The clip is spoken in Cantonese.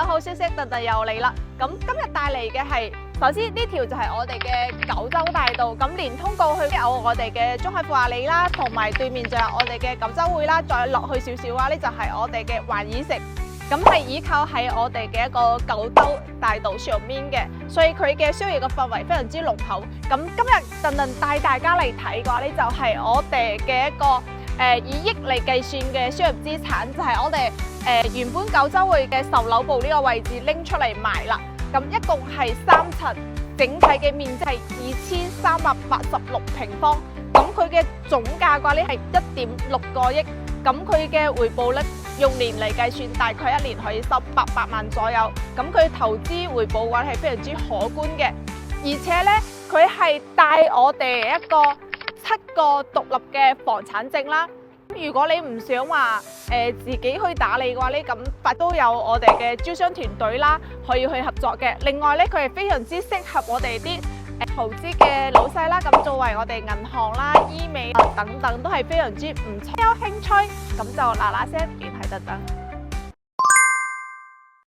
個好消息頓頓又嚟啦！咁今日帶嚟嘅係，首先呢條就係我哋嘅九州大道，咁連通過去有我哋嘅中海富華里啦，同埋對面就有我哋嘅九州匯啦，再落去少少啊，呢就係我哋嘅環耳城。咁係依靠喺我哋嘅一個九州大道上面嘅，所以佢嘅商業嘅氛圍非常之濃厚。咁今日頓頓帶大家嚟睇嘅話呢，就係我哋嘅一個以億嚟計算嘅商業資產，就係我哋原本九州匯嘅售樓部呢個位置拎出嚟賣啦。咁一共係3層，整體嘅面積係2386平方。咁佢嘅總價嘅話呢係1.6個億。咁佢嘅回報率用年嚟計算，大概1年可以收800萬左右。咁佢投資回報嘅話係非常之可觀嘅，而且呢，佢係帶我哋一個7個獨立嘅房產證啦。如果你唔想話自己去打理嘅話呢，咁都有我哋嘅招商團隊啦，可以去合作嘅。另外呢，佢係非常之適合我哋啲投資嘅老細啦，咁作為我哋銀行啦、醫美等等都係非常之唔錯。有興趣咁就嗱嗱聲聯繫頓頓。